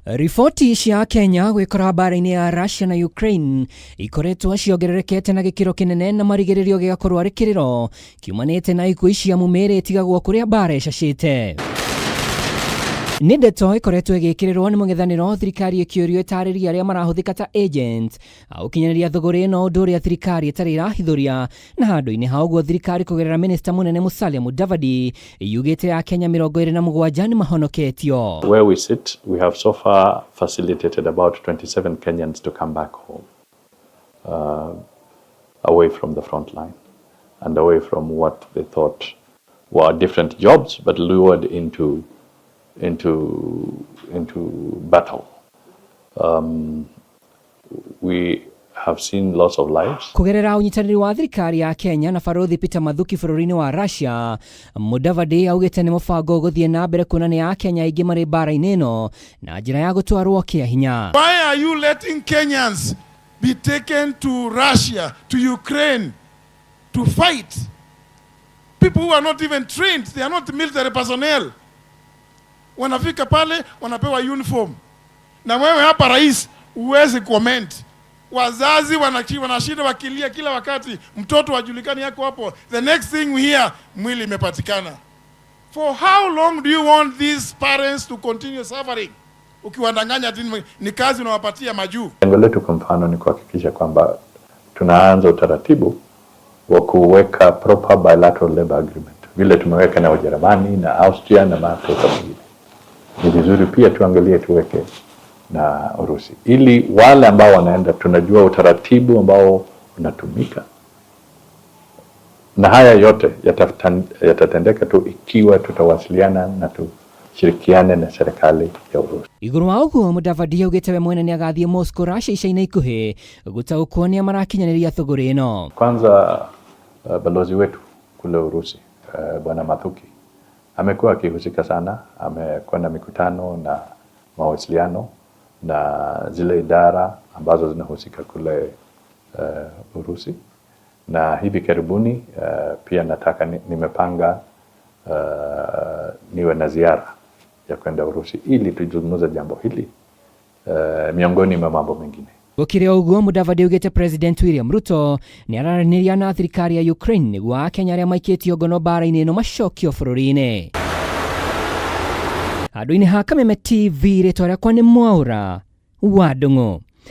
Riboti cia Kenya gwikora mbara-ini ya Russia na Ukraine ikoretwo ciongererekete na gikiro kinene na marigiririo gigakorwo ari kiriro kiumanite na ikuũ cia mumere itigagwo kuria mbara icacite. Nĩ ndeto ikoretwo igĩkĩrĩrwo nĩ mũng'ethanĩro thirikari ĩkĩũrio ĩtarĩria arĩa marahuthĩka ta agent gũkinyanĩria thogora ĩno ũndũ ũrĩa thirikari ĩtarĩ irahithũria, na handũ-inĩ ha ũguo thirikari kũgerera minista mũnene Musalia Mudavadi yugĩte ya Kenya 27 nĩ mahonoketio. Where we sit, we have so far facilitated about 27 Kenyans to come back home, away from the front line and away from what they thought were different jobs, but lured into battle. We have seen loss of lives. Kugerera unyitanĩri wa thirikari ya Kenya na Barothi Peter Mathuki bũrũri-inĩ wa Russia, Mudavadi augĩte nĩ mũbango gũthiĩ na mbere kuonania Akenya aingĩ marĩ mbara-inĩ ĩno na njĩra ya gũtwarwo kĩa hinya. Why are you letting Kenyans be taken to Russia, to Ukraine, to fight? People who are not even trained, they are not military personnel. Wanafika pale wanapewa uniform. Na wewe hapa rais uweze comment. Wazazi wanashinda wakilia kila wakati mtoto wajulikani yako hapo. The next thing we hear, mwili imepatikana. For how long do you want these parents to continue suffering? Ukiwadanganya ni kazi unawapatia majuu. Lengo letu kwa mfano ni kuhakikisha kwamba tunaanza utaratibu wa kuweka proper bilateral labor agreement. Vile tumeweka na Ujerumani na Austria na mataifa mengine. Ni vizuri pia tuangalie tuweke na Urusi, ili wale ambao wanaenda tunajua utaratibu ambao unatumika, na haya yote yatatendeka tu ikiwa tutawasiliana na tushirikiane na serikali ya Urusi. Iguru wa uguo Mudavadi augĩte we mwene nĩ agathiĩ Moscow Russia ica-inĩ ikuhĩ gũtaũkwo nĩ marakinyanĩria thogora ĩno. Kwanza balozi wetu kule Urusi, Bwana Mathuki, amekuwa akihusika sana, amekuwa na mikutano na mawasiliano na zile idara ambazo zinahusika kule Urusi, na hivi karibuni pia nataka nimepanga niwe na ziara ya kwenda Urusi ili tuzungumze jambo hili miongoni mwa mambo mengine. Gũkĩrĩ ũguo Mudavadi augĩte President William Ruto nĩ araranĩria na thirikari ya Ukraine nĩguo Akenya arĩa maikĩtio ngono mbara-inĩ ĩno macokio bũrũri-inĩ. Handũ-inĩ ha Kameme TV rĩtwa rĩakwa nĩ Mwaura wa Ndung'u.